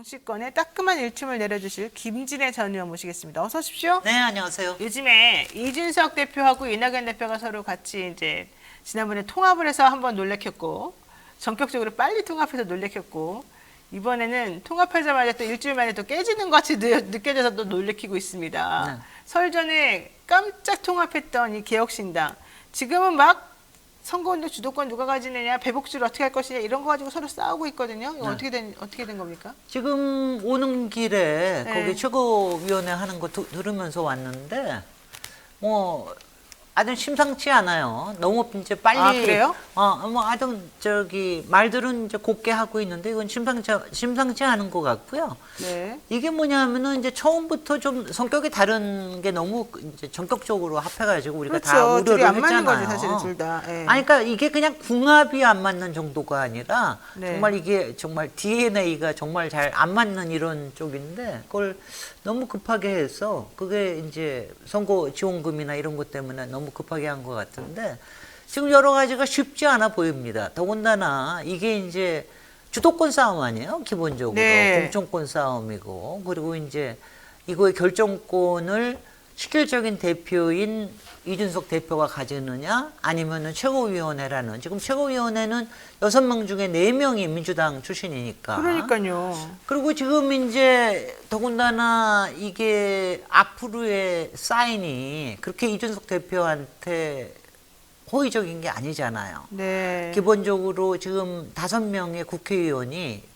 정치권에 따끔한 일침을 내려주실 김진애 전 의원 모시겠습니다. 어서 오십시오. 네, 안녕하세요. 요즘에 이준석 대표하고 이낙연 대표가 서로 같이 이제 지난번에 통합을 해서 한번 놀래켰고 전격적으로 빨리 통합해서 놀래켰고 이번에는 통합하자마자 또 일주일 만에 또 깨지는 것 같이 느껴져서 또 놀래키고 있습니다. 네. 설 전에 깜짝 통합했던 이 개혁신당 지금은 막 선거운동 주도권 누가 가지느냐, 배복주를 어떻게 할 것이냐 이런 거 가지고 서로 싸우고 있거든요. 이거 네. 어떻게 된 겁니까? 지금 오는 길에 네. 거기 최고위원회 하는 거 들으면서 왔는데 뭐 아주 심상치 않아요. 너무 이제 빨리 아, 그래요? 뭐 아주 저기 말들은 이제 곱게 하고 있는데 이건 심상치 않은 것 같고요. 네. 이게 뭐냐면은 이제 처음부터 좀 성격이 다른 게 너무 이제 전격적으로 합해가지고 우리가 다 그렇죠. 둘이 우려를 안 맞는 했잖아요. 거죠, 사실은 둘 다. 예. 아니, 그러니까 이게 그냥 궁합이 안 맞는 정도가 아니라 네. 정말 이게 정말 DNA가 정말 잘 안 맞는 이런 쪽인데 그걸 너무 급하게 해서 그게 이제 선거 지원금이나 이런 것 때문에 너무 급하게 한 것 같은데 지금 여러 가지가 쉽지 않아 보입니다. 더군다나 이게 이제 주도권 싸움 아니에요? 기본적으로. 네. 공천권 싸움이고 그리고 이제 이거의 결정권을 실질적인 대표인 이준석 대표가 가지느냐 아니면은 최고위원회라는 지금 최고위원회는 6명 중에 4명이 민주당 출신이니까. 그러니까요. 그리고 지금 이제 더군다나 이게 앞으로의 사인이 그렇게 이준석 대표한테 호의적인 게 아니잖아요. 네. 기본적으로 지금 5명의 국회의원이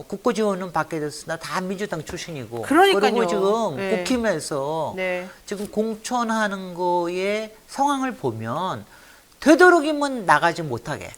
국고 지원은 받게 됐으나 다 민주당 출신이고 그러니까요. 그리고 지금 네. 국힘에서 네. 지금 공천하는 거의 상황을 보면 되도록이면 나가지 못하게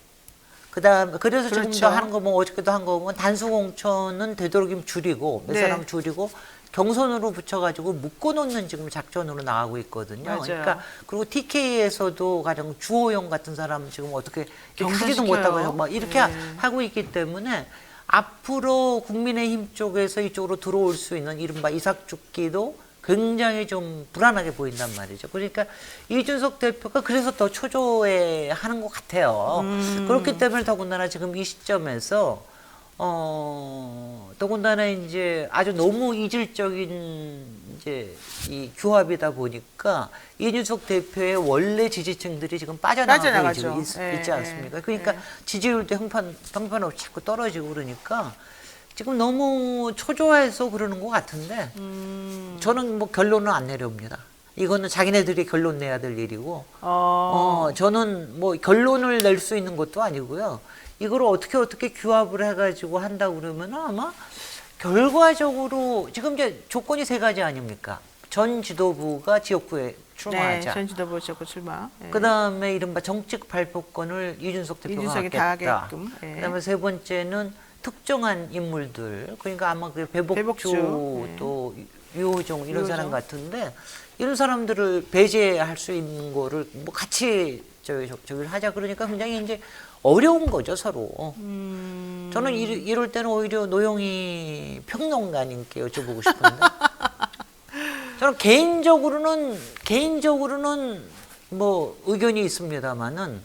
그다음 그래서 그렇죠. 지금도 하는 거 뭐 어저께도 한 거 보면 단수 공천은 되도록이면 줄이고 몇 네. 사람 줄이고 경선으로 붙여가지고 묶어놓는 지금 작전으로 나가고 있거든요. 맞아요. 그러니까 그리고 TK에서도 가령 주호영 같은 사람 지금 어떻게 하지도 경선시켜요. 못하고 막 이렇게 네. 하고 있기 때문에 앞으로 국민의힘 쪽에서 이쪽으로 들어올 수 있는 이른바 이삭죽기도 굉장히 좀 불안하게 보인단 말이죠. 그러니까 이준석 대표가 그래서 더 초조해 하는 것 같아요. 그렇기 때문에 더군다나 지금 이 시점에서 더군다나 이제 아주 너무 이질적인 이제 이 규합이다 보니까 이준석 대표의 원래 지지층들이 지금 빠져나가고 지금 있지 않습니까? 그러니까 지지율도 형편없이 자꾸 떨어지고 그러니까 지금 너무 초조해서 그러는 것 같은데 저는 뭐 결론은 안 내려옵니다. 이거는 자기네들이 결론 내야 될 일이고 저는 뭐 결론을 낼 수 있는 것도 아니고요. 이걸 어떻게 규합을 해가지고 한다고 그러면 아마 결과적으로 지금 이제 조건이 3가지 아닙니까? 전 지도부가 지역구에 출마하자. 네, 전 지도부 지역구 출마. 네. 그다음에 이른바 정책 발표권을 이준석 대표가 이준석이 다 하겠다. 하게끔. 네. 그다음에 3번째는 특정한 인물들 그러니까 아마 그 배복주 네. 또 유호정 이런 유호정. 사람 같은데 이런 사람들을 배제할 수 있는 거를 뭐 같이 저기를 하자 그러니까 굉장히 이제 어려운 거죠 서로. 저는 이럴 때는 오히려 노영희 평론가님께 여쭤보고 싶은데 저는 개인적으로는 뭐 의견이 있습니다만은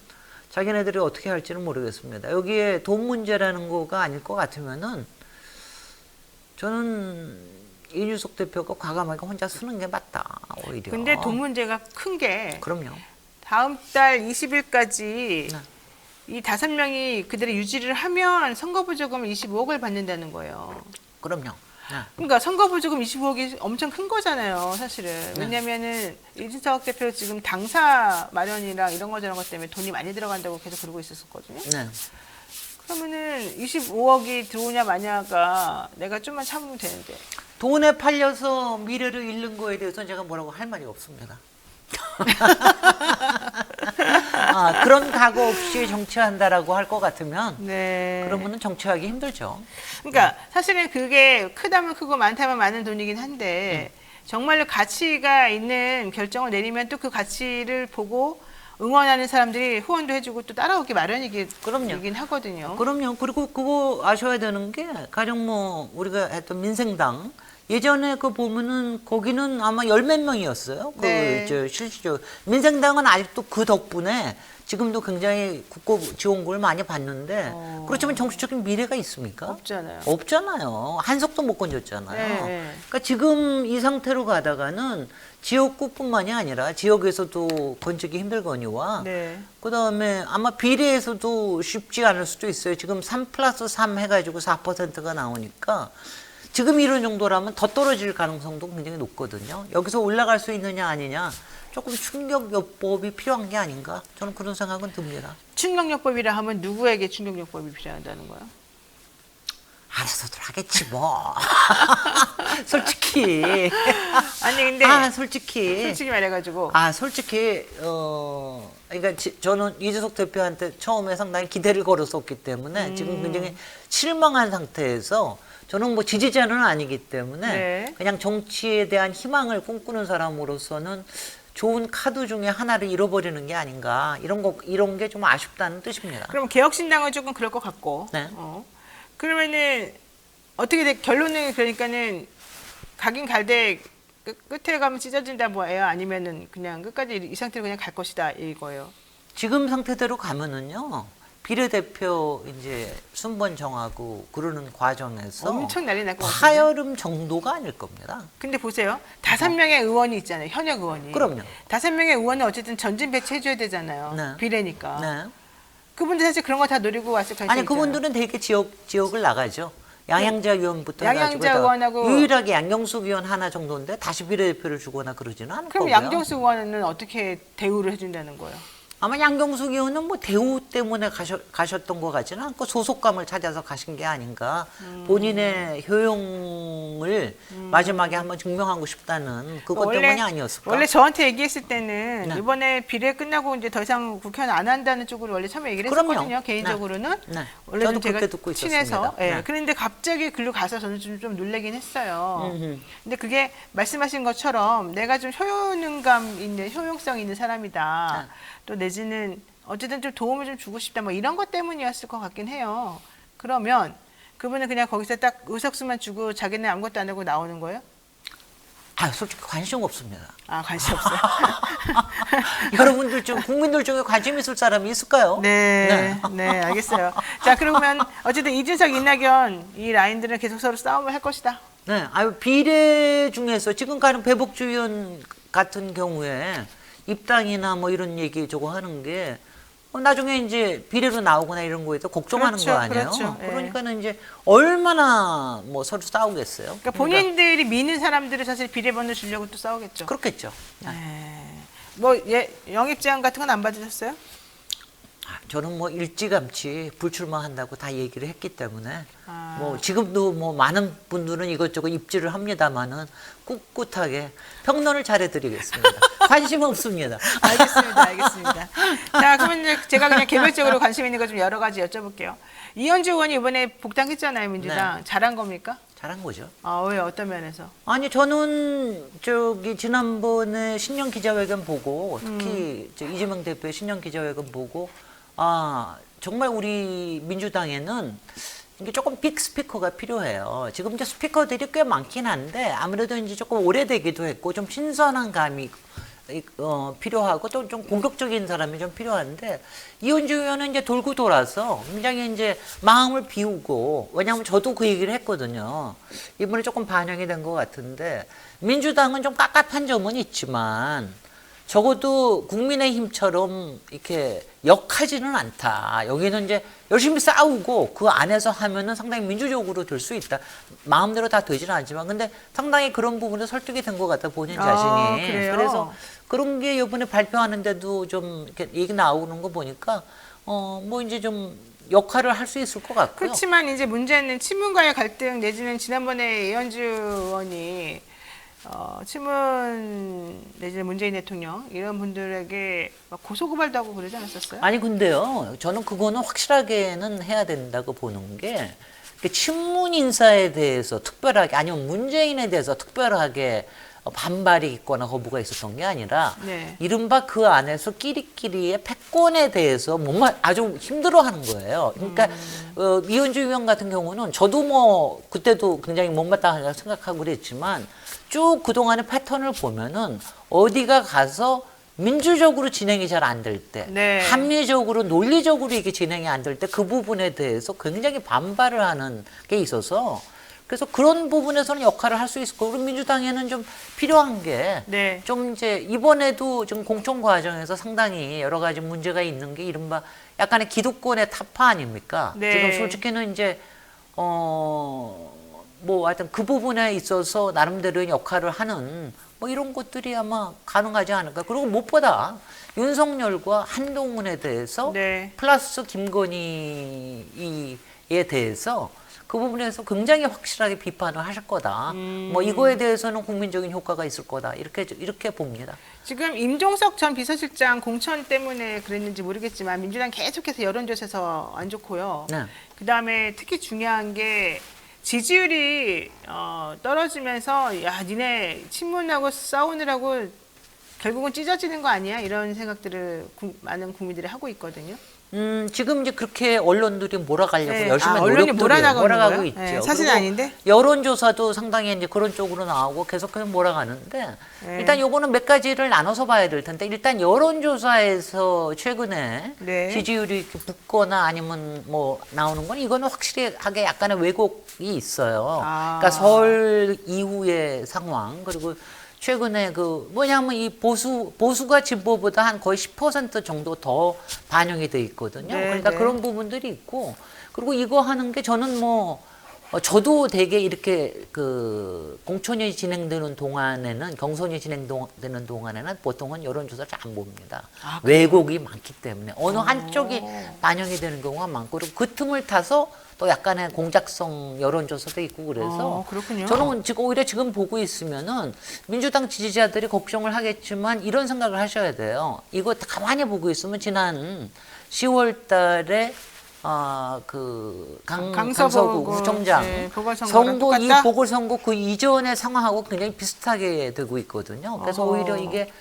자기네들이 어떻게 할지는 모르겠습니다. 여기에 돈 문제라는 거가 아닐 것 같으면은 저는 이준석 대표가 과감하게 혼자 쓰는 게 맞다 오히려. 근데 돈 문제가 큰 게 그럼요. 다음 달 20일까지 네. 이 5명이 그대로 유지를 하면 선거부조금 25억을 받는다는 거예요. 그럼요. 네. 그러니까 선거부조금 25억이 엄청 큰 거잖아요, 사실은. 왜냐면은 이준석 대표 지금 당사 마련이랑 이런 거 저런 것 때문에 돈이 많이 들어간다고 계속 그러고 있었거든요. 네. 그러면은 25억이 들어오냐 마냐가 내가 좀만 참으면 되는데. 돈에 팔려서 미래를 잃는 거에 대해서는 제가 뭐라고 할 말이 없습니다. 그런 각오 없이 정치한다라고 할 것 같으면 네. 그러면은 정치하기 힘들죠. 그러니까 사실은 그게 크다면 크고 많다면 많은 돈이긴 한데 정말로 가치가 있는 결정을 내리면 또 그 가치를 보고 응원하는 사람들이 후원도 해주고 또 따라오기 마련이긴 하거든요. 그럼요. 그리고 그거 아셔야 되는 게 가령 뭐 우리가 했던 민생당 예전에 그 보면은 거기는 아마 10몇 명이었어요. 네. 실질적으로 민생당은 아직도 그 덕분에 지금도 굉장히 국고 지원금을 많이 받는데 그렇지만 정치적인 미래가 있습니까? 없잖아요. 없잖아요. 한석도 못 건졌잖아요. 네. 그러니까 지금 이 상태로 가다가는 지역구뿐만이 아니라 지역에서도 건지기 힘들거니와 네. 그다음에 아마 비례에서도 쉽지 않을 수도 있어요. 지금 3+3 해가지고 4%가 나오니까 지금 이런 정도라면 더 떨어질 가능성도 굉장히 높거든요. 여기서 올라갈 수 있느냐 아니냐 조금 충격요법이 필요한 게 아닌가 저는 그런 생각은 듭니다. 충격요법이라 하면 누구에게 충격요법이 필요하다는 거예요? 알아서들 하겠지 뭐. 솔직히. 아니 근데 솔직히 말해가지고 솔직히 그러니까 저는 이준석 대표한테 처음에 상당히 기대를 걸었었기 때문에 지금 굉장히 실망한 상태에서 저는 뭐 지지자는 아니기 때문에 네. 그냥 정치에 대한 희망을 꿈꾸는 사람으로서는 좋은 카드 중에 하나를 잃어버리는 게 아닌가 이런 게 좀 아쉽다는 뜻입니다. 그럼 개혁신당은 조금 그럴 것 같고. 네. 그러면은 어떻게 돼? 결론은 그러니까는 가긴 갈대 끝에 가면 찢어진다 뭐예요? 아니면은 그냥 끝까지 이 상태로 그냥 갈 것이다 이거예요. 지금 상태대로 가면은요. 비례대표 이제 순번 정하고 그러는 과정에서 엄청 난리 날 것 같아요. 파열음 정도가 아닐 겁니다. 근데 보세요. 5명의 의원이 있잖아요. 현역 의원이. 그럼요. 5명의 의원은 어쨌든 전진 배치해줘야 되잖아요. 네. 비례니까. 네. 그분들 사실 그런 거 다 노리고 왔을 가능성이 아니 그분들은 되게 지역을 나가죠. 양양자 의원부터 양양자 해가지고 의원하고 유일하게 양경숙 의원 하나 정도인데 다시 비례대표를 주거나 그러지는 않을 그럼 거고요. 양정수 의원은 어떻게 대우를 해준다는 거예요? 아마 양경숙 의원은 뭐 대우 때문에 가셨던 것 같지는 않고 소속감을 찾아서 가신 게 아닌가. 본인의 효용을 마지막에 한번 증명하고 싶다는 그것 때문이 아니었을까. 원래 저한테 얘기했을 때는 네. 이번에 비례 끝나고 이제 더 이상 국회의원 안 한다는 쪽으로 원래 처음에 얘기를 그럼요. 했었거든요. 개인적으로는. 네. 원래 저도 좀 제가 그렇게 듣고 친해서. 있었습니다. 예. 네. 그런데 갑자기 글로 가서 저는 좀 놀라긴 했어요. 근데 그게 말씀하신 것처럼 내가 좀 효용감 있는 효용성 있는 사람이다. 또 내지는 어쨌든 좀 도움을 좀 주고 싶다. 뭐 이런 것 때문이었을 것 같긴 해요. 그러면 그분은 그냥 거기서 딱 의석수만 주고 자기는 아무것도 안 하고 나오는 거예요? 솔직히 관심 없습니다. 관심 없어요. 여러분들 국민들 중에 관심 있을 사람이 있을까요? 네, 알겠어요. 자, 그러면 어쨌든 이준석, 이낙연 이 라인들은 계속 서로 싸움을 할 것이다. 네, 비례 중에서 지금 가는 배복주 의원 같은 경우에 입당이나 뭐 이런 얘기 저거 하는 게 나중에 이제 비례로 나오거나 이런 거에 더 걱정하는 그렇죠, 거 아니에요? 그렇죠. 그러니까는 이제 얼마나 뭐 서로 싸우겠어요? 그러니까 본인들이 미는 사람들을 사실 비례번호 주려고 또 싸우겠죠. 그렇겠죠. 뭐 영입 제안 같은 건 안 받으셨어요? 저는 뭐 일찌감치 불출마한다고 다 얘기를 했기 때문에 뭐 지금도 뭐 많은 분들은 이것저것 입지를 합니다만은 꿋꿋하게 평론을 잘해드리겠습니다. 관심 없습니다. 알겠습니다. 자, 그러면 이제 제가 그냥 개별적으로 관심 있는 거 좀 여러 가지 여쭤볼게요. 이현주 의원이 이번에 복당했잖아요, 민주당. 네. 잘한 겁니까? 잘한 거죠. 왜 어떤 면에서? 아니 저는 지난번에 신년 기자회견 보고 특히 이재명 대표의 신년 기자회견 보고 정말 우리 민주당에는 이게 조금 빅 스피커가 필요해요. 지금 이제 스피커들이 꽤 많긴 한데 아무래도 이제 조금 오래되기도 했고 좀 신선한 감이 필요하고 또 좀 공격적인 사람이 좀 필요한데 이현주 의원은 이제 돌고 돌아서 굉장히 이제 마음을 비우고 왜냐하면 저도 그 얘기를 했거든요. 이번에 조금 반영이 된 것 같은데 민주당은 좀 깝깝한 점은 있지만 적어도 국민의힘처럼 이렇게 역하지는 않다. 여기는 이제 열심히 싸우고 그 안에서 하면은 상당히 민주적으로 될 수 있다. 마음대로 다 되지는 않지만 근데 상당히 그런 부분에 설득이 된 것 같아 본인 자신이. 그래요? 그래서 그런 게 이번에 발표하는데도 좀 이렇게 얘기 나오는 거 보니까 뭐 이제 좀 역할을 할 수 있을 것 같고요. 그렇지만 이제 문제는 친문과의 갈등 내지는 지난번에 이현주 의원이 친문 내지는 문재인 대통령 이런 분들에게 막 고소고발도 하고 그러지 않았었어요? 아니 근데요, 저는 그거는 확실하게는 해야 된다고 보는 게 친문 인사에 대해서 특별하게 아니면 문재인에 대해서 특별하게 반발이 있거나 거부가 있었던 게 아니라 네. 이른바 그 안에서 끼리끼리의 패권에 대해서 아주 힘들어하는 거예요. 그러니까 이현주 의원 같은 경우는 저도 뭐 그때도 굉장히 못마땅하다고 생각하고 그랬지만 쭉 그동안의 패턴을 보면은 어디가 가서 민주적으로 진행이 잘 안 될 때, 네. 합리적으로 논리적으로 이게 진행이 안 될 때 그 부분에 대해서 굉장히 반발을 하는 게 있어서 그래서 그런 부분에서는 역할을 할 수 있을 거고 그리고 민주당에는 좀 필요한 게 좀 네. 이제 이번에도 지금 공천 과정에서 상당히 여러 가지 문제가 있는 게 이른바 약간의 기득권의 타파 아닙니까? 네. 지금 솔직히는 이제 뭐 하여튼 그 부분에 있어서 나름대로의 역할을 하는 뭐 이런 것들이 아마 가능하지 않을까. 그리고 무엇보다 윤석열과 한동훈에 대해서 네. 플러스 김건희에 대해서 그 부분에서 굉장히 확실하게 비판을 하실 거다. 뭐 이거에 대해서는 국민적인 효과가 있을 거다. 이렇게 봅니다. 지금 임종석 전 비서실장 공천 때문에 그랬는지 모르겠지만 민주당 계속해서 여론조사에서 안 좋고요. 네. 그다음에 특히 중요한 게 지지율이 떨어지면서 야 니네 친문하고 싸우느라고 결국은 찢어지는 거 아니야? 이런 생각들을 많은 국민들이 하고 있거든요. 지금 이제 그렇게 언론들이 몰아가려고 네. 열심히 언론이 몰아가고 거예요? 있죠. 네, 사실은 그리고 아닌데? 여론조사도 상당히 이제 그런 쪽으로 나오고 계속해서 몰아가는데 네. 일단 요거는 몇 가지를 나눠서 봐야 될 텐데 일단 여론조사에서 최근에 네. 지지율이 이렇게 붙거나 아니면 뭐 나오는 건 이거는 확실하게 약간의 왜곡이 있어요. 아. 그러니까 설 이후의 상황 그리고 최근에 그 뭐냐면 이 보수가 진보보다 한 거의 10% 정도 더 반영이 돼 있거든요. 네, 그러니까 네. 그런 부분들이 있고 그리고 이거 하는 게 저는 뭐 저도 되게 이렇게 그 공천이 진행되는 동안에는 경선이 진행되는 동안에는 보통은 여론조사를 잘 안 봅니다. 아, 그래요? 왜곡이 많기 때문에 어느 한쪽이 반영이 되는 경우가 많고 그리고 그 틈을 타서 또 약간의 공작성 여론조사도 있고 그래서 그렇군요. 저는 지금 오히려 지금 보고 있으면은 민주당 지지자들이 걱정을 하겠지만 이런 생각을 하셔야 돼요. 이거 가만히 보고 있으면 지난 10월 달에 강서구 구청장 네, 선거 이 똑같다? 보궐선거 그 이전의 상황하고 굉장히 비슷하게 되고 있거든요. 그래서 어허. 오히려 이게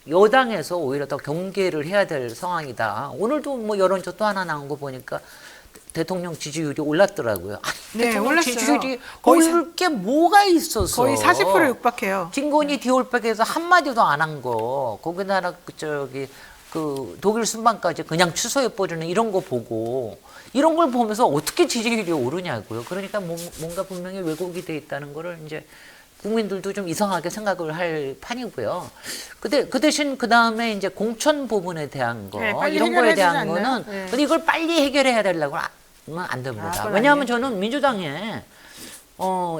여당에서 오히려 더 경계를 해야 될 상황이다. 오늘도 뭐 여론조사 또 하나 나온 거 보니까 대통령 지지율이 올랐더라고요. 아니, 네, 대통령 올랐어요. 지지율이 거의 오를 게 뭐가 있었어? 거의 40% 육박해요. 김건희 디올백에서 한마디도 안 한 거, 거기다가 그 독일 순방까지 그냥 취소해버리는 이런 거 보고, 이런 걸 보면서 어떻게 지지율이 오르냐고요. 그러니까 뭔가 분명히 왜곡이 돼 있다는 거를 이제 국민들도 좀 이상하게 생각을 할 판이고요. 그 대신 그 다음에 이제 공천 부분에 대한 거, 네, 빨리 이런 거에 해결해야 대한 되지 않나요? 거는, 네. 근데 이걸 빨리 해결해야 되려고 하면 안 됩니다. 그건 왜냐하면 아니에요. 저는 민주당에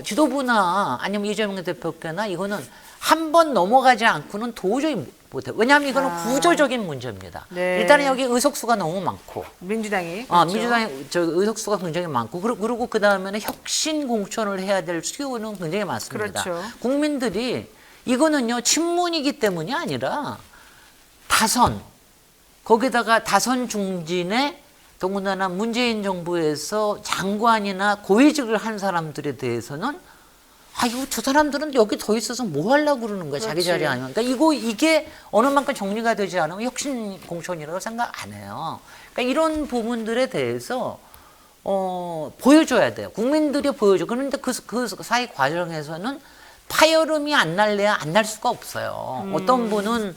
지도부나 아니면 이재명 대표께나 이거는 한 번 넘어가지 않고는 도저히 못해요. 왜냐하면 이거는 구조적인 문제입니다. 네. 일단은 여기 의석수가 너무 많고, 민주당이. 그렇죠. 민주당의 의석수가 굉장히 많고, 그리고 그 다음에는 혁신 공천을 해야 될 수요는 굉장히 많습니다. 그렇죠. 국민들이 이거는요 친문이기 때문이 아니라 다선 거기다가 다선 중진에 더군다나 문재인 정부에서 장관이나 고위직을 한 사람들에 대해서는 아유 저 사람들은 여기 더 있어서 뭐 하려고 그러는 거야. 자기 그렇지. 자리 아니면. 그러니까 이게 어느 만큼 정리가 되지 않으면 혁신 공천이라고 생각 안 해요. 그러니까 이런 부분들에 대해서 보여줘야 돼요. 국민들이 보여줘. 그런데 그 사이 과정에서는 파열음이 안 날래야 안 날 수가 없어요. 어떤 분은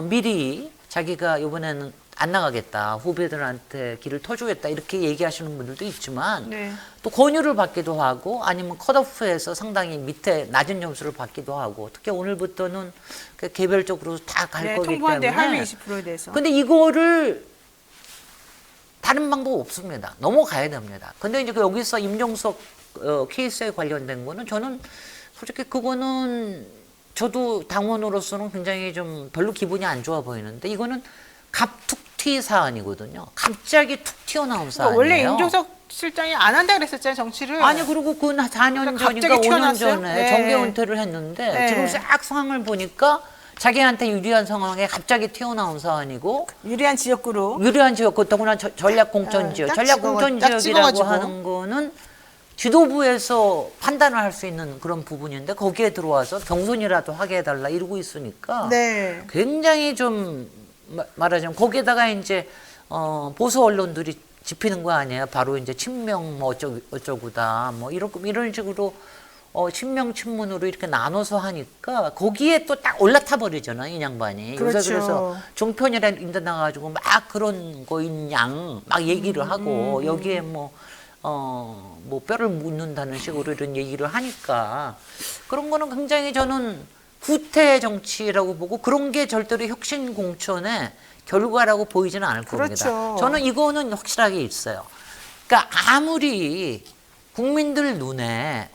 미리 자기가 이번에는 안 나가겠다. 후배들한테 길을 터주겠다. 이렇게 얘기하시는 분들도 있지만 네. 또 권유를 받기도 하고 아니면 컷오프에서 상당히 밑에 낮은 점수를 받기도 하고 특히 오늘부터는 개별적으로 다 갈 네, 거기 통보한데 때문에 할미 20%에 대해서. 근데 이거를 다른 방법 없습니다. 넘어가야 됩니다. 근데 이제 여기서 임종석 케이스에 관련된 거는 저는 솔직히 그거는 저도 당원으로서는 굉장히 좀 별로 기분이 안 좋아 보이는데 이거는 갑툭튀 사안이거든요. 갑자기 툭 튀어나온 사안이에요. 원래 임종석 실장이 안 한다 그랬었잖아요, 정치를. 아니 그리고 그 4년 그러니까 전인가 갑자기 5년 튀어나왔어요? 전에 네. 정계 은퇴를 했는데 네. 지금 싹 상황을 보니까 자기한테 유리한 상황에 갑자기 튀어나온 사안이고 유리한 지역구로. 유리한 지역, 더구나 전략 공천 지역. 딱 전략 공천 딱 지역이라고 찍어가지고. 하는 거는 지도부에서 판단을 할 수 있는 그런 부분인데 거기에 들어와서 경선이라도 하게 해달라 이러고 있으니까 네. 굉장히 좀 말하자면 거기에다가 이제 보수 언론들이 짚히는 거 아니에요. 바로 이제 친명 뭐 어쩌고다 뭐 이런 식으로 친명친문으로 이렇게 나눠서 하니까 거기에 또 딱 올라타 버리잖아요, 이 양반이. 그렇죠. 요새 그래서 종편이라 인데 나가지고 막 그런 거인 양 막 얘기를 하고 여기에 뭐 뼈를 묻는다는 식으로 이런 얘기를 하니까 그런 거는 굉장히 저는 구태 정치라고 보고 그런 게 절대로 혁신 공천의 결과라고 보이지는 않을 그렇죠. 겁니다. 저는 이거는 확실하게 있어요. 그러니까 아무리 국민들 눈에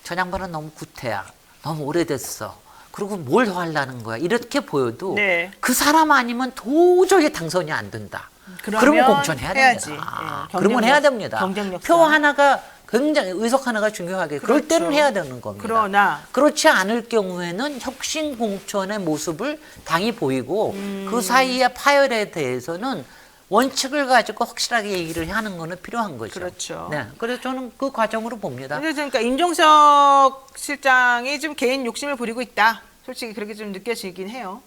저 양반은 너무 구태야. 너무 오래됐어. 그리고 뭘 더 하려는 거야. 이렇게 보여도 네. 그 사람 아니면 도저히 당선이 안 된다. 그러면 공천해야 해야지. 됩니다. 예, 그러면 해야 됩니다. 경쟁력 표 하나가 굉장히 의석 하나가 중요하게 그럴 그렇죠. 때는 해야 되는 겁니다. 그러나 그렇지 않을 경우에는 혁신 공천의 모습을 당이 보이고 그 사이의 파열에 대해서는 원칙을 가지고 확실하게 얘기를 하는 거는 필요한 거죠. 그렇죠. 네, 그래서 저는 그 과정으로 봅니다. 근데 그러니까 임종석 실장이 좀 개인 욕심을 부리고 있다. 솔직히 그렇게 좀 느껴지긴 해요.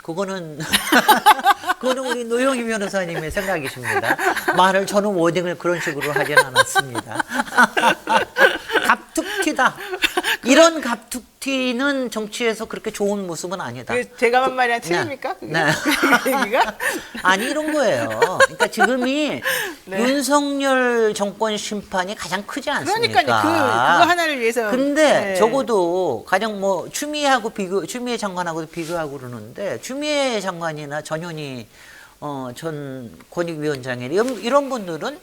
그거는 그거는 우리 노영희 변호사님의 생각이십니다. 말을 저는 워딩을 그런 식으로 하진 않았습니다. 갑툭튀다. 이런 갑툭튀는 정치에서 그렇게 좋은 모습은 아니다. 제가 한 말이랑 틀립니까? 네. 그 얘기가? 아니 이런 거예요. 그러니까 지금이 네. 윤석열 정권 심판이 가장 크지 않습니까? 그러니까요. 그거 하나를 위해서. 근데 네. 적어도 가장 뭐 추미애 장관하고도 비교하고 그러는데 추미애 장관이나 전현희 전 권익위원장이 이런 분들은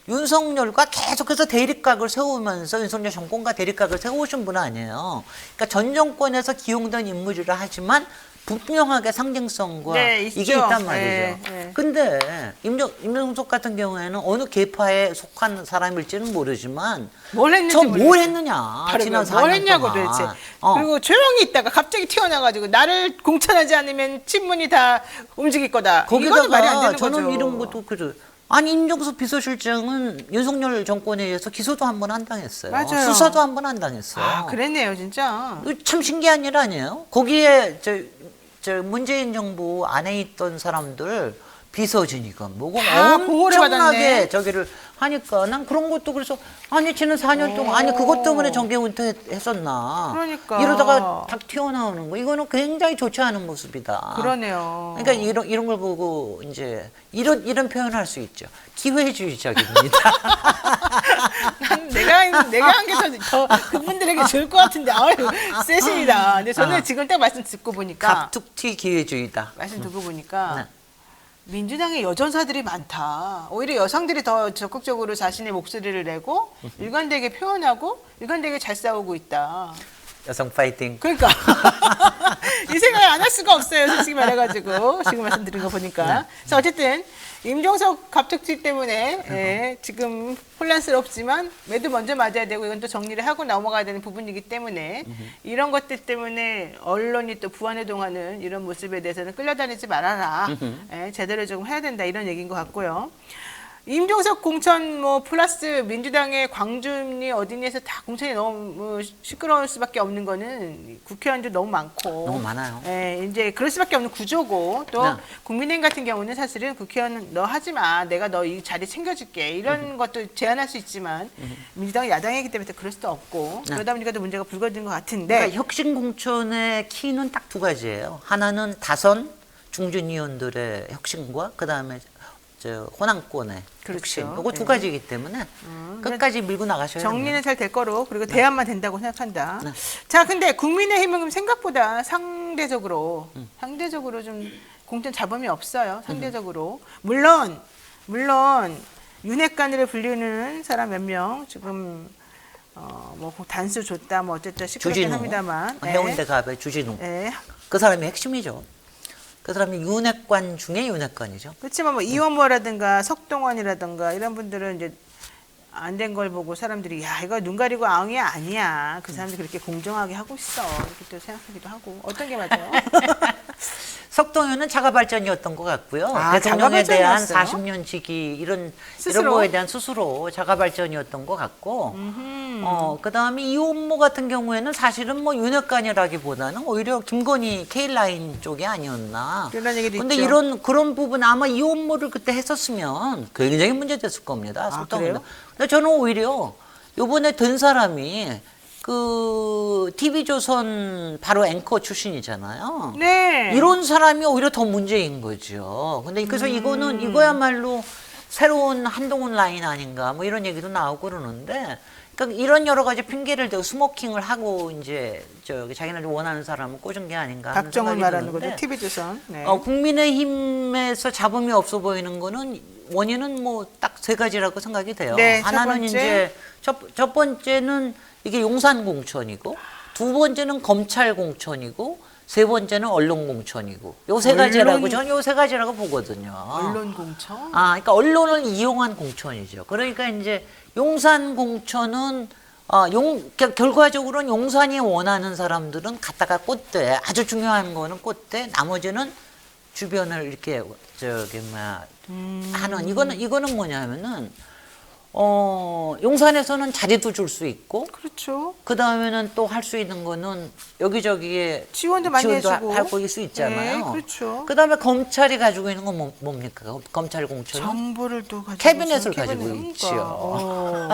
윤석열과 계속해서 대립각을 세우면서 윤석열 정권과 대립각을 세우신 분 아니에요. 그러니까 전 정권에서 기용된 인물이라 하지만 분명하게 상징성과 네, 이게 있죠. 있단 말이죠. 네, 네. 근데 임종석 같은 경우에는 어느 계파에 속한 사람일지는 모르지만 뭘 했는지 뭘 했느냐 지난 4년 뭘 했냐고 동안. 도대체. 그리고 조용히 있다가 갑자기 튀어나와가지고 나를 공천하지 않으면 친문이 다 움직일 거다. 이거는 말이 안 거기다가 되는 저는 거죠. 이런 것도 그죠. 아니 임종석 비서실장은 윤석열 정권에 의해서 기소도 한 번 안 당했어요. 맞아요. 수사도 한 번 안 당했어요. 아, 그랬네요, 진짜. 이거 참 신기한 일 아니에요? 거기에 저 문재인 정부 안에 있던 사람들 비서진이건 뭐건 다 보호를 받았네. 엄청나게 저기를 하니까 난 그런 것도 그래서 아니 지난 4년 동안 아니 그것 때문에 정계 은퇴했었나 그러니까. 이러다가 탁 튀어나오는 거 이거는 굉장히 좋지 않은 모습이다. 그러네요. 그러니까 이런 걸 보고 이제 이런 표현을 할 수 있죠. 기회주의적입니다. 내가 한 게 더 그분들에게 좋을 것 같은데 아유 세십니다. 근데 저는 지금 딱 말씀 듣고 보니까 갑툭튀 기회주의다. 말씀 듣고 보니까 네. 민주당에 여전사들이 많다. 오히려 여성들이 더 적극적으로 자신의 목소리를 내고 일관되게 표현하고 일관되게 잘 싸우고 있다. 여성 파이팅. 그러니까 이 생각 안 할 수가 없어요. 솔직히 말해가지고 지금 말씀드린 거 보니까. 자 어쨌든 임종석 갑툭튀 때문에 예, 지금 혼란스럽지만 매도 먼저 맞아야 되고 이건 또 정리를 하고 넘어가야 되는 부분이기 때문에 이런 것들 때문에 언론이 또 부안해동하는 이런 모습에 대해서는 끌려다니지 말아라. 예, 제대로 조금 해야 된다 이런 얘기인 것 같고요. 임종석 공천 뭐 플러스 민주당의 광주니 어디니에서 다 공천이 너무 시끄러울 수밖에 없는 거는 국회의원도 너무 많고 너무 많아요. 예, 이제 그럴 수밖에 없는 구조고 또 네. 국민의힘 같은 경우는 사실은 국회의원 너 하지 마 내가 너 이 자리 챙겨줄게 이런 것도 제안할 수 있지만 민주당은 야당이기 때문에 또 그럴 수도 없고 네. 그러다 보니까 또 문제가 불거지는 것 같은데 그러니까 혁신 공천의 키는 딱 두 가지예요. 하나는 다선 중진위원들의 혁신과 그 다음에 저 호남권의 그렇죠. 혁신. 이거 두 네. 가지이기 때문에 끝까지 밀고 나가셔야 정리는 됩니다. 잘 될 거로 그리고 대안만 된다고 생각한다. 네. 자, 근데 국민의힘은 생각보다 상대적으로 좀 공천 자범이 없어요. 상대적으로 물론 윤핵관으로 불리는 사람 몇 명 지금 뭐 단수 줬다 뭐 어쨌든 시끄럽긴 주진우, 합니다만 해운대 갑의 주진우. 예. 그 사람이 핵심이죠. 그 사람이 윤핵관 중에 윤핵관이죠. 그렇지만 뭐 이원모라든가 석동원이라든가 이런 분들은 이제 안 된 걸 보고 사람들이 야 이거 눈 가리고 아웅이 아니야. 그 사람들이 그렇게 공정하게 하고 있어. 이렇게 또 생각하기도 하고 어떤 게 맞아요? 석동현은 자가 발전이었던 것 같고요. 아, 대통령에 대한 자가발전이었어요? 40년 지기 이런 스스로? 거에 대한 스스로 자가 발전이었던 것 같고, 그다음에 이원모 같은 경우에는 사실은 뭐 윤핵관이라기보다는 오히려 김건희 K라인 쪽이 아니었나. 그런 얘기도 근데 있죠. 그런 부분 아마 이원모를 그때 했었으면 굉장히 문제됐을 겁니다. 석동현. 그래요? 근데 저는 오히려 요번에 된 사람이 그 TV조선 바로 앵커 출신이잖아요. 네. 이런 사람이 오히려 더 문제인 거죠. 근데 그래서 이거는 이거야말로 새로운 한동훈 라인 아닌가 뭐 이런 얘기도 나오고 그러는데, 그러니까 이런 여러 가지 핑계를 대고 스모킹을 하고 이제 저기 자기네들 원하는 사람을 꽂은 게 아닌가 하는 박정훈 생각이 말하는 드는데, 거죠. TV조선. 네. 국민의힘에서 잡음이 없어 보이는 거는 원인은 뭐 딱 세 가지라고 생각이 돼요. 네, 하나는 첫 번째. 이제 첫 번째는 이게 용산 공천이고, 두 번째는 검찰 공천이고, 세 번째는 언론 공천이고, 요 세 가지라고 저는 요 세 가지라고 보거든요. 언론 공천. 그러니까 언론을 이용한 공천이죠. 그러니까 이제 용산 공천은 결과적으로는 용산이 원하는 사람들은 갖다가 꽂대. 아주 중요한 거는 꽂대. 나머지는 주변을 이렇게 하는, 이거는 뭐냐면은 용산에서는 자리도 줄 수 있고, 그렇죠. 그 다음에는 또 할 수 있는 거는 여기저기에 지원도 많이 해주고. 하고 수 있잖아요. 네, 그렇죠. 그 다음에 검찰이 가지고 있는 건 뭡니까? 검찰 공천은 정보를 또 가지고 캐비넷을 있어요. 가지고 캐비넷. 있죠.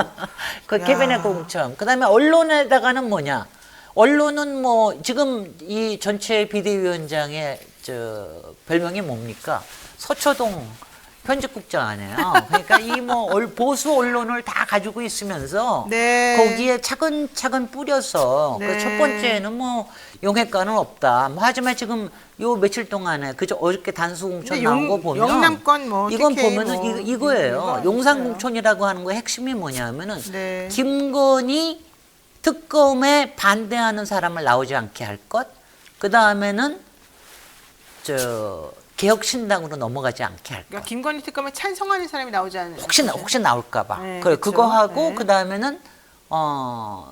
그 야. 캐비넷 공천. 그 다음에 언론에다가는 뭐냐? 언론은 뭐 지금 이 전체 비대위원장의 별명이 뭡니까? 서초동 편집국장 아니에요. 그러니까 이 뭐 보수 언론을 다 가지고 있으면서 네. 거기에 차근차근 뿌려서 네. 그 첫 번째는 뭐 용해가는 없다. 뭐 하지만 지금 요 며칠 동안에 그저 어저께 단수공천 나온 거 보면 영남권 뭐 이건 TK 보면은 뭐 이거예요. 이거 용산공천이라고 하는 거 핵심이 뭐냐면은 네. 김건희 특검에 반대하는 사람을 나오지 않게 할 것. 그 다음에는 개혁신당으로 넘어가지 않게 할 것. 그러니까 김건희 특검에 찬성하는 사람이 나오지 않는. 혹시 나올까봐. 네, 그래, 그렇죠. 그거 하고 네. 그 다음에는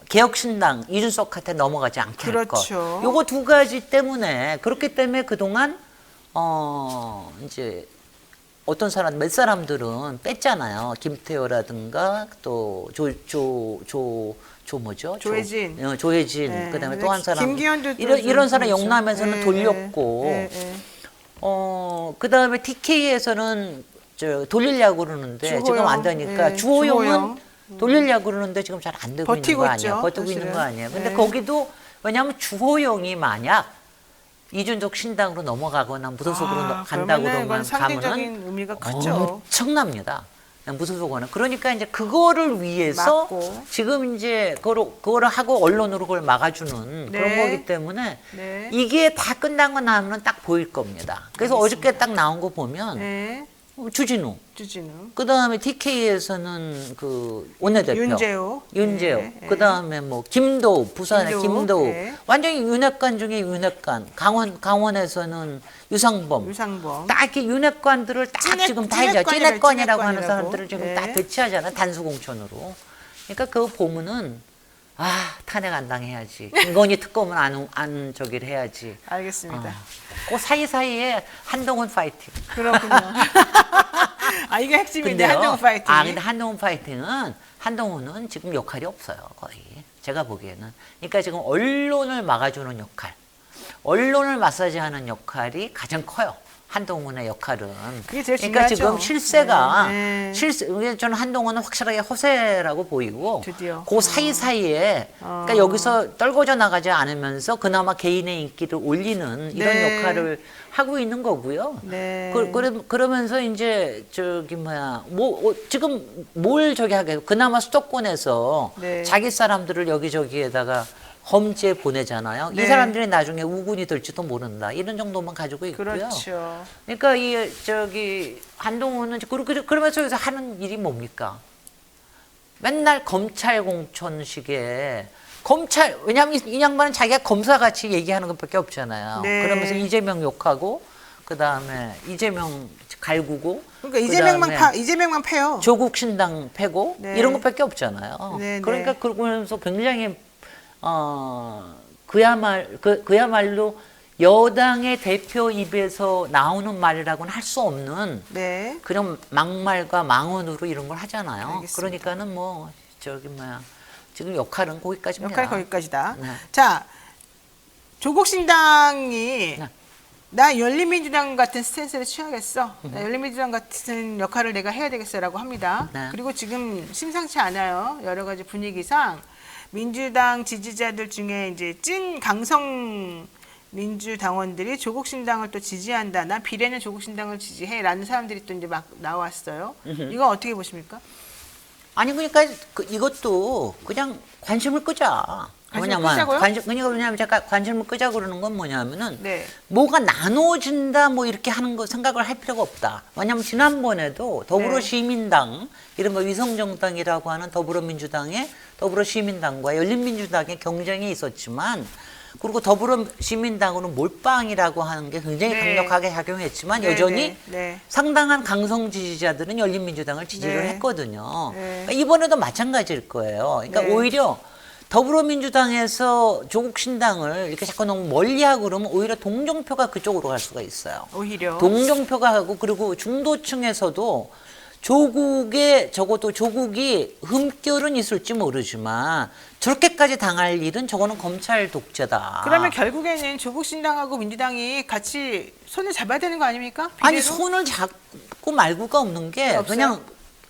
개혁신당 이준석한테 넘어가지 않게 할 것. 그렇죠. 요거 두 가지 때문에 그렇기 때문에 그동안 이제 어떤 사람 몇 사람들은 뺐잖아요. 김태호라든가 또 뭐죠? 조혜진. 조혜진. 네. 그다음에 또 한 사람 김기현도 이런 사람 그렇죠. 영남에서는 네, 돌렸고. 네, 네. 그다음에 TK에서는 돌리려고 그러는데 주호영. 지금 안 되니까 네, 주호영은 주호영. 돌리려고 그러는데 지금 잘 안 되고 있는 버티고 거 아니에요? 있죠, 버티고 사실은. 있는 거 아니에요? 근데 네. 거기도 왜냐하면 주호영이 만약 이준석 신당으로 넘어가거나 무소속으로 간다고 그러면은 이건 그러면 상징적인 가면은 의미가 크죠. 엄청납니다. 무소속은 그러니까 이제 그거를 위해서 막고. 지금 이제 그거를 하고 언론으로 그걸 막아주는 네. 그런 거기 때문에 네. 이게 다 끝나고 나면 딱 보일 겁니다. 그래서 어저께 딱 나온 거 보면 네. 주진우, 주진우. 그 다음에 TK에서는 그 원내대표 윤재호. 윤재호, 네, 네. 그 다음에 뭐 김도우, 부산의 김도우, 네. 완전히 윤핵관 중에 윤핵관, 강원에서는 유상범. 딱 이렇게 윤핵관들을 딱 지금 다 해줘. 찐핵관이라고 하는 사람들을 지금 다 배치하잖아. 단수공천으로. 그러니까 그거 보면은 탄핵 안 당해야지. 김건희 특검은 안 저기를 해야지. 알겠습니다. 그 사이사이에 한동훈 파이팅. 그렇군요. 이게 핵심인데 근데요, 한동훈 파이팅. 근데 한동훈은 지금 역할이 없어요, 거의. 제가 보기에는. 그러니까 지금 언론을 막아주는 역할, 언론을 마사지하는 역할이 가장 커요. 한동훈의 역할은. 그게 제일 그러니까 중요하죠. 지금 실세가 네. 저는 한동훈은 확실하게 허세라고 보이고 드디어. 그 사이사이에 그러니까 여기서 떨궈져 나가지 않으면서 그나마 개인의 인기를 올리는 이런 네. 역할을 하고 있는 거고요. 네. 그러면서 이제 지금 뭘 저기 하게 그나마 수도권에서 네. 자기 사람들을 여기저기에다가 험지에 보내잖아요. 네. 이 사람들이 나중에 우군이 될지도 모른다. 이런 정도만 가지고 있고요. 그렇죠. 그러니까 한동훈은 그러면서 여기서 하는 일이 뭡니까? 맨날 검찰 공천식에 왜냐하면 이 양반은 자기가 검사같이 얘기하는 것밖에 없잖아요. 네. 그러면서 이재명 욕하고 그다음에 이재명 갈구고 그러니까 이재명만 패요. 조국 신당 패고 네. 이런 것밖에 없잖아요. 네, 그러니까 네. 그러면서 굉장히 그야말로 여당의 대표 입에서 나오는 말이라고는 할 수 없는 네. 그런 막말과 망언으로 이런 걸 하잖아요. 알겠습니다. 그러니까는 지금 역할은 거기까지입니다. 역할 거기까지다. 네. 자, 조국 신당이 네. 나 열린민주당 같은 스탠스를 취하겠어. 나 열린민주당 같은 역할을 내가 해야 되겠어라고 합니다. 네. 그리고 지금 심상치 않아요. 여러 가지 분위기상 민주당 지지자들 중에 이제 찐 강성 민주당원들이 조국 신당을 또 지지한다. 난 비례는 조국 신당을 지지해라는 사람들이 또 이제 막 나왔어요. 이거 어떻게 보십니까? 아니 그러니까 이것도 그냥 관심을 끄자. 끄자고요? 왜냐면 제가 관심을 끄자 그러는 건 뭐냐면은 네. 뭐가 나눠진다 뭐 이렇게 하는 거 생각을 할 필요가 없다. 왜냐면 지난번에도 더불어시민당 이른바 위성정당이라고 하는 더불어민주당의 더불어시민당과 열린민주당의 경쟁이 있었지만 그리고 더불어시민당으로는 몰빵이라고 하는 게 굉장히 네. 강력하게 작용했지만 네, 여전히 네. 상당한 강성 지지자들은 열린민주당을 지지를 네. 했거든요. 네. 그러니까 이번에도 마찬가지일 거예요. 그러니까 네. 오히려 더불어민주당에서 조국 신당을 이렇게 자꾸 너무 멀리하고 그러면 오히려 동정표가 그쪽으로 갈 수가 있어요. 오히려. 동정표가 하고 그리고 중도층에서도 적어도 조국이 흠결은 있을지 모르지만 저렇게까지 당할 일은 저거는 검찰 독재다. 그러면 결국에는 조국 신당하고 민주당이 같이 손을 잡아야 되는 거 아닙니까? 아니 비례로? 손을 잡고 말고가 없는 게 없어요?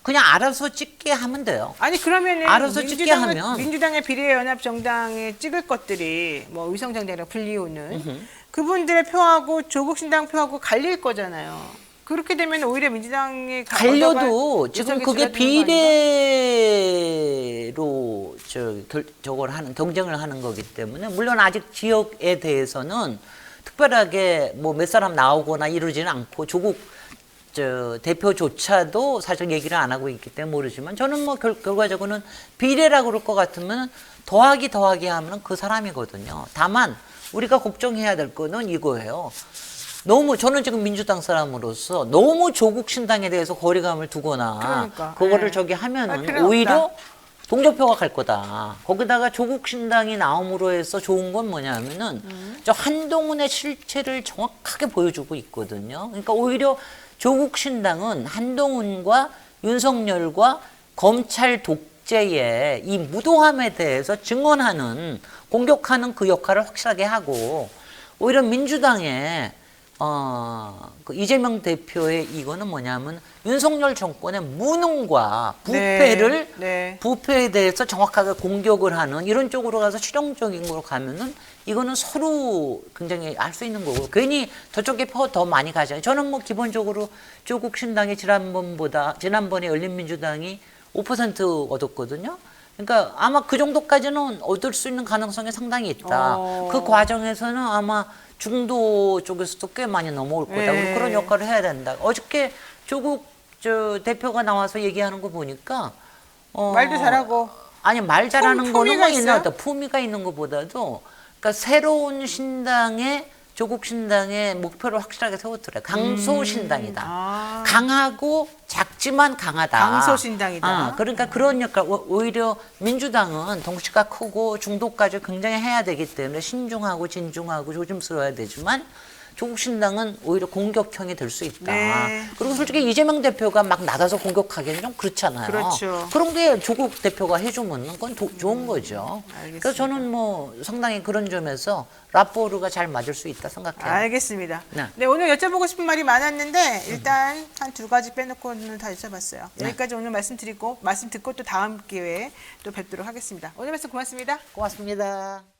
그냥 알아서 찍게 하면 돼요. 아니 그러면은 알아서 찍게 하면. 민주당의 비례연합정당에 찍을 것들이 뭐 위성정당이랑 불리우는 그분들의 표하고 조국 신당 표하고 갈릴 거잖아요. 그렇게 되면 오히려 민주당이 갈려도 지금 그게 줄어드는 거 아닌가? 비례로 저걸 하는 경쟁을 하는 거기 때문에 물론 아직 지역에 대해서는 특별하게 뭐 몇 사람 나오거나 이러지는 않고 조국 대표조차도 사실 얘기를 안 하고 있기 때문에 모르지만 저는 뭐 결과적으로는 비례라고 그럴 것 같으면 더하기 하면 그 사람이거든요. 다만 우리가 걱정해야 될 거는 이거예요. 너무 저는 지금 민주당 사람으로서 너무 조국 신당에 대해서 거리감을 두거나 그러니까. 그거를 네. 저기 할 하면은 필요는 오히려 없다. 동정표가 갈 거다. 거기다가 조국 신당이 나옴으로 해서 좋은 건 뭐냐면은 저 한동훈의 실체를 정확하게 보여주고 있거든요. 그러니까 오히려 조국 신당은 한동훈과 윤석열과 검찰 독재의 이 무도함에 대해서 증언하는 공격하는 그 역할을 확실하게 하고 오히려 민주당의 그 이재명 대표의 이거는 뭐냐면 윤석열 정권의 무능과 부패를 부패에 대해서 정확하게 공격을 하는 이런 쪽으로 가서 실용적인 걸로 가면은 이거는 서로 굉장히 알 수 있는 거고 괜히 저쪽에 표 더 많이 가잖아요. 저는 뭐 기본적으로 조국 신당이 지난번에 열린민주당이 5% 얻었거든요. 그러니까 아마 그 정도까지는 얻을 수 있는 가능성이 상당히 있다. 그 과정에서는 아마 중도 쪽에서도 꽤 많이 넘어올 거다. 네. 그런 역할을 해야 된다. 어저께 조국 대표가 나와서 얘기하는 거 보니까 말도 잘하고 아니 말 잘하는 거는 뭐 있어요? 있나 품위가 있는 것보다도 그러니까 새로운 신당의 조국 신당의 목표를 확실하게 세웠더래. 강소 신당이다. 강하고 작지만 강하다. 강소 신당이다. 그러니까 그런 역할. 오히려 민주당은 덩치가 크고 중도까지 굉장히 해야 되기 때문에 신중하고 진중하고 조심스러워야 되지만 조국 신당은 오히려 공격형이 될 수 있다. 네. 그리고 솔직히 이재명 대표가 막 나가서 공격하기는 좀 그렇잖아요. 그렇죠. 그런 게 조국 대표가 해주면 그건 좋은 거죠. 알겠습니다. 그래서 저는 뭐 상당히 그런 점에서 라포르가 잘 맞을 수 있다 생각해요. 알겠습니다. 네. 네, 오늘 여쭤보고 싶은 말이 많았는데 일단 한 두 가지 빼놓고는 다 여쭤봤어요. 여기까지 오늘 말씀 듣고 또 다음 기회에 또 뵙도록 하겠습니다. 오늘 말씀 고맙습니다. 고맙습니다.